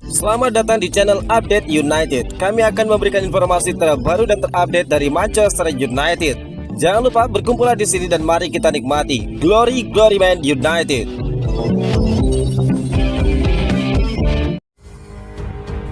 Selamat datang di channel Update United. Kami akan memberikan informasi terbaru dan terupdate dari Manchester United. Jangan lupa berkumpullah di sini dan mari kita nikmati Glory Man United.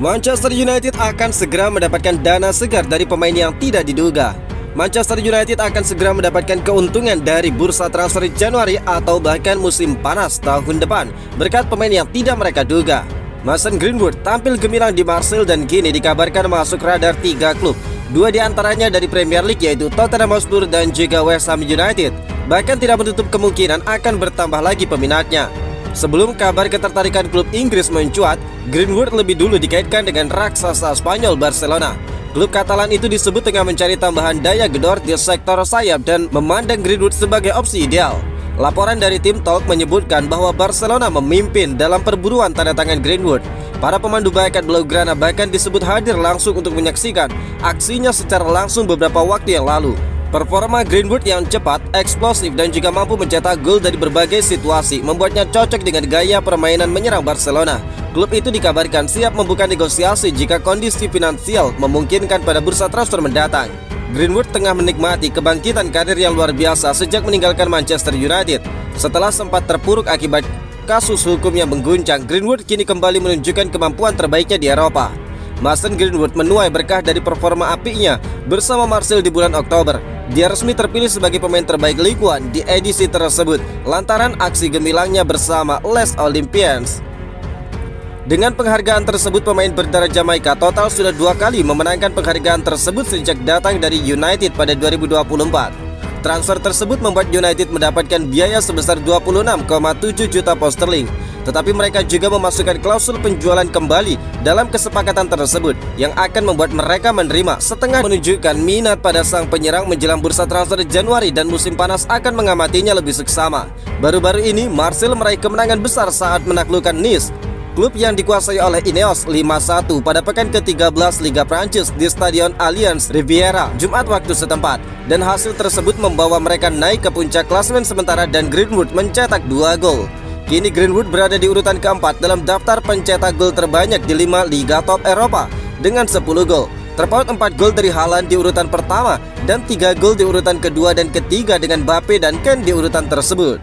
Manchester United akan segera mendapatkan dana segar dari pemain yang tidak diduga. Manchester United akan segera mendapatkan keuntungan dari bursa transfer Januari atau bahkan musim panas tahun depan berkat pemain yang tidak mereka duga. Mason Greenwood tampil gemilang di Marseille dan kini dikabarkan masuk radar 3 klub. 2 diantaranya dari Premier League yaitu Tottenham Hotspur dan juga West Ham United. Bahkan tidak menutup kemungkinan akan bertambah lagi peminatnya. Sebelum kabar ketertarikan klub Inggris mencuat, Greenwood lebih dulu dikaitkan dengan raksasa Spanyol Barcelona. Klub Katalan itu disebut tengah mencari tambahan daya gedor di sektor sayap dan memandang Greenwood sebagai opsi ideal. Laporan dari tim Talk menyebutkan bahwa Barcelona memimpin dalam perburuan tanda tangan Greenwood. Para pemandu bakat Blaugrana bahkan disebut hadir langsung untuk menyaksikan aksinya secara langsung beberapa waktu yang lalu. Performa Greenwood yang cepat, eksplosif dan juga mampu mencetak gol dari berbagai situasi membuatnya cocok dengan gaya permainan menyerang Barcelona. Klub itu dikabarkan siap membuka negosiasi jika kondisi finansial memungkinkan pada bursa transfer mendatang. Greenwood tengah menikmati kebangkitan karir yang luar biasa sejak meninggalkan Manchester United. Setelah sempat terpuruk akibat kasus hukum yang mengguncang, Greenwood kini kembali menunjukkan kemampuan terbaiknya di Eropa. Mason Greenwood menuai berkah dari performa apiknya bersama Marseille di bulan Oktober. Dia resmi terpilih sebagai pemain terbaik Ligue 1 di edisi tersebut lantaran aksi gemilangnya bersama Les Olympians. Dengan penghargaan tersebut, pemain berdarah Jamaika total sudah 2 kali memenangkan penghargaan tersebut sejak datang dari United pada 2024. Transfer tersebut membuat United mendapatkan biaya sebesar 26,7 juta pound sterling. Tetapi mereka juga memasukkan klausul penjualan kembali dalam kesepakatan tersebut yang akan membuat mereka menerima setengah, menunjukkan minat pada sang penyerang menjelang bursa transfer Januari dan musim panas akan mengamatinya lebih seksama. Baru-baru ini Marseille meraih kemenangan besar saat menaklukkan Nice, klub yang dikuasai oleh Ineos 5-1 pada pekan ke-13 Liga Prancis di Stadion Allianz Riviera Jumat waktu setempat. Dan hasil tersebut membawa mereka naik ke puncak klasemen sementara dan Greenwood mencetak 2 gol. Kini Greenwood berada di urutan keempat dalam daftar pencetak gol terbanyak di 5 liga top Eropa dengan 10 gol. Terpaut 4 gol dari Haaland di urutan pertama dan 3 gol di urutan kedua dan ketiga dengan Mbappe dan Kane di urutan tersebut.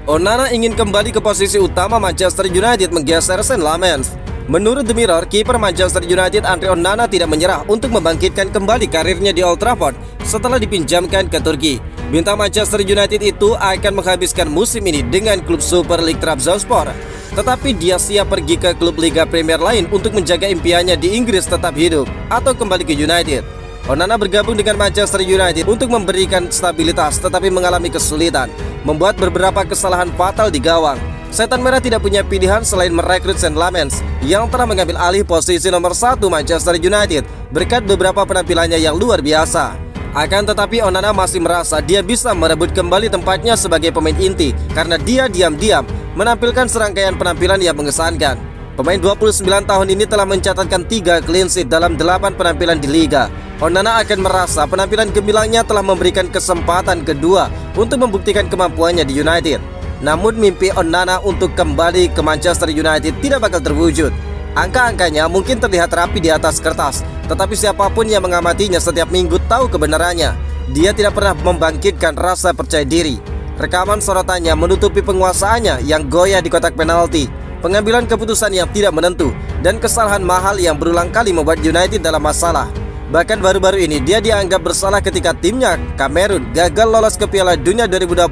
Onana ingin kembali ke posisi utama Manchester United menggeser Saint-Lamens. Menurut The Mirror, kiper Manchester United Andre Onana tidak menyerah untuk membangkitkan kembali karirnya di Old Trafford setelah dipinjamkan ke Turki. Bintang Manchester United itu akan menghabiskan musim ini dengan klub Super League Trabzonspor. Tetapi dia siap pergi ke klub Liga Premier lain untuk menjaga impiannya di Inggris tetap hidup atau kembali ke United. Onana bergabung dengan Manchester United untuk memberikan stabilitas tetapi mengalami kesulitan, membuat beberapa kesalahan fatal di gawang. Setan Merah tidak punya pilihan selain merekrut Saint-Lamens yang telah mengambil alih posisi nomor 1 Manchester United berkat beberapa penampilannya yang luar biasa. Akan tetapi Onana masih merasa dia bisa merebut kembali tempatnya sebagai pemain inti karena dia diam-diam menampilkan serangkaian penampilan yang mengesankan. Pemain 29 tahun ini telah mencatatkan 3 clean sheet dalam 8 penampilan di Liga. Onana akan merasa penampilan gemilangnya telah memberikan kesempatan kedua untuk membuktikan kemampuannya di United. Namun mimpi Onana untuk kembali ke Manchester United tidak bakal terwujud. Angka-angkanya mungkin terlihat rapi di atas kertas, tetapi siapapun yang mengamatinya setiap minggu tahu kebenarannya. Dia tidak pernah membangkitkan rasa percaya diri. Rekaman sorotannya menutupi penguasaannya yang goyah di kotak penalti, pengambilan keputusan yang tidak menentu, dan kesalahan mahal yang berulang kali membuat United dalam masalah. Bahkan baru-baru ini dia dianggap bersalah ketika timnya Kamerun gagal lolos ke Piala Dunia 2026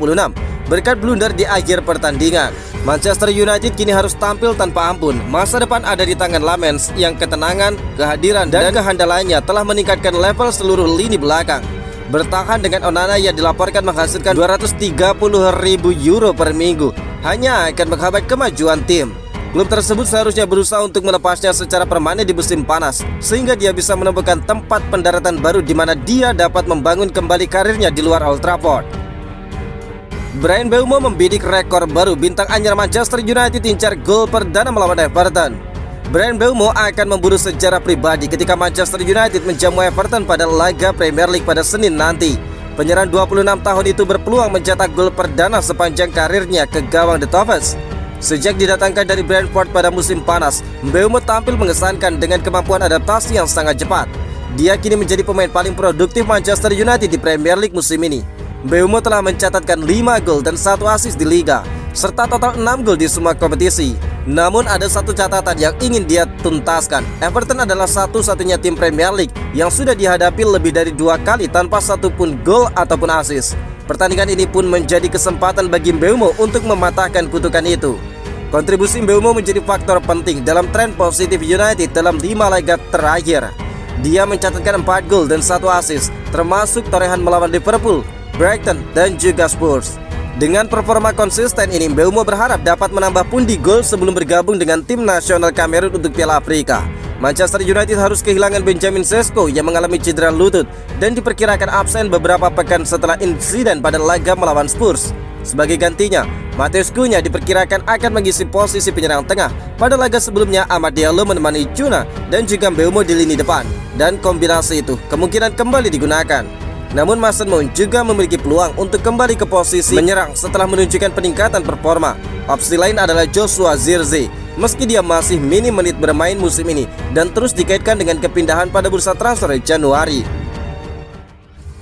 berkat blunder di akhir pertandingan. Manchester United kini harus tampil tanpa ampun. Masa depan ada di tangan Lamens yang ketenangan, kehadiran dan kehandalannya telah meningkatkan level seluruh lini belakang. Bertahan dengan Onana yang dilaporkan menghasilkan 230.000 euro per minggu hanya akan menghambat kemajuan tim. Klub tersebut seharusnya berusaha untuk melepasnya secara permanen di musim panas sehingga dia bisa menemukan tempat pendaratan baru di mana dia dapat membangun kembali karirnya di luar Old Trafford. Bryan Mbeumo membidik rekor baru. Bintang anyar Manchester United incar gol perdana melawan Everton. Bryan Mbeumo akan memburu sejarah pribadi ketika Manchester United menjamu Everton pada laga Premier League pada Senin nanti. Penyerang 26 tahun itu berpeluang mencetak gol perdana sepanjang karirnya ke gawang The Toffees. Sejak didatangkan dari Brentford pada musim panas, Mbeumo tampil mengesankan dengan kemampuan adaptasi yang sangat cepat. Dia kini menjadi pemain paling produktif Manchester United di Premier League musim ini. Mbeumo telah mencatatkan 5 gol dan 1 assist di Liga, serta total 6 gol di semua kompetisi. Namun ada satu catatan yang ingin dia tuntaskan. Everton adalah satu-satunya tim Premier League yang sudah dihadapi lebih dari 2 kali tanpa satupun gol ataupun assist. Pertandingan ini pun menjadi kesempatan bagi Mbeumo untuk mematahkan kutukan itu. Kontribusi Mbeumo menjadi faktor penting dalam tren positif United dalam 5 laga terakhir. Dia mencatatkan 4 gol dan 1 assist, termasuk torehan melawan Liverpool, Brighton, dan juga Spurs. Dengan performa konsisten ini, Mbeumo berharap dapat menambah pundi gol sebelum bergabung dengan tim nasional Kamerun untuk Piala Afrika. Manchester United harus kehilangan Benjamin Sesko yang mengalami cedera lutut dan diperkirakan absen beberapa pekan setelah insiden pada laga melawan Spurs. Sebagai gantinya, Matheus Cunha diperkirakan akan mengisi posisi penyerang tengah. Pada laga sebelumnya, Amad Diallo menemani Cunha dan juga Mbeumo di lini depan, dan kombinasi itu kemungkinan kembali digunakan. Namun Mason Mount juga memiliki peluang untuk kembali ke posisi menyerang setelah menunjukkan peningkatan performa. Opsi lain adalah Joshua Zirkzee, meski dia masih minim menit bermain musim ini dan terus dikaitkan dengan kepindahan pada bursa transfer Januari.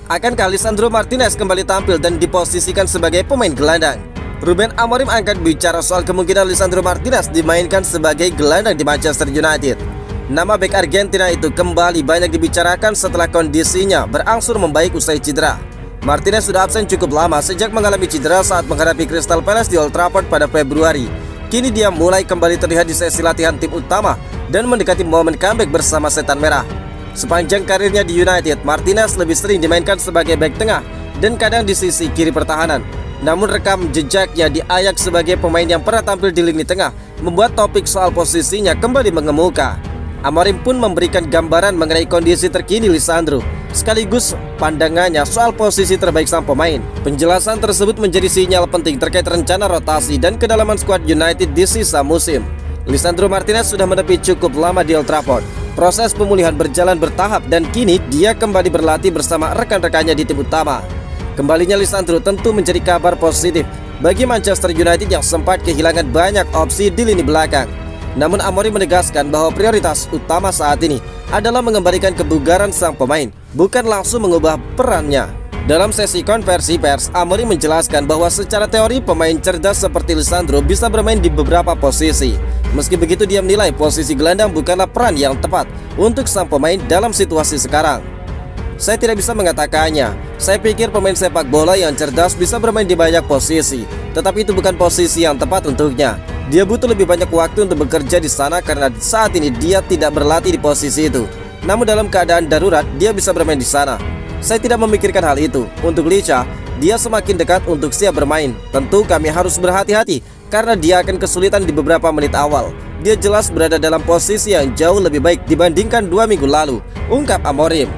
Akankah Lisandro Martinez kembali tampil dan diposisikan sebagai pemain gelandang? Ruben Amorim angkat bicara soal kemungkinan Lisandro Martinez dimainkan sebagai gelandang di Manchester United. Nama bek Argentina itu kembali banyak dibicarakan setelah kondisinya berangsur membaik usai cedera. Martinez sudah absen cukup lama sejak mengalami cedera saat menghadapi Crystal Palace di Old Trafford pada Februari. Kini dia mulai kembali terlihat di sesi latihan tim utama dan mendekati momen comeback bersama Setan Merah. Sepanjang karirnya di United, Martinez lebih sering dimainkan sebagai bek tengah dan kadang di sisi kiri pertahanan. Namun rekam jejaknya di Ajax sebagai pemain yang pernah tampil di lini tengah membuat topik soal posisinya kembali mengemuka. Amorim pun memberikan gambaran mengenai kondisi terkini Lisandro, sekaligus pandangannya soal posisi terbaik sang pemain. Penjelasan tersebut menjadi sinyal penting terkait rencana rotasi dan kedalaman skuad United di sisa musim. Lisandro Martinez sudah menepi cukup lama di Old Trafford. Proses pemulihan berjalan bertahap dan kini dia kembali berlatih bersama rekan-rekannya di tim utama. Kembalinya Lisandro tentu menjadi kabar positif bagi Manchester United yang sempat kehilangan banyak opsi di lini belakang. Namun Amorim menegaskan bahwa prioritas utama saat ini adalah mengembalikan kebugaran sang pemain, bukan langsung mengubah perannya. Dalam sesi konversi pers, Amorim menjelaskan bahwa secara teori pemain cerdas seperti Lisandro bisa bermain di beberapa posisi. Meski begitu, dia menilai posisi gelandang bukanlah peran yang tepat untuk sang pemain dalam situasi sekarang. Saya tidak bisa mengatakannya. Saya pikir pemain sepak bola yang cerdas bisa bermain di banyak posisi, tetapi itu bukan posisi yang tepat untuknya. Dia butuh lebih banyak waktu untuk bekerja di sana karena saat ini dia tidak berlatih di posisi itu. Namun dalam keadaan darurat, dia bisa bermain di sana. Saya tidak memikirkan hal itu. Untuk Licha, dia semakin dekat untuk siap bermain. Tentu kami harus berhati-hati karena dia akan kesulitan di beberapa menit awal. Dia jelas berada dalam posisi yang jauh lebih baik dibandingkan 2 minggu lalu, ungkap Amorim.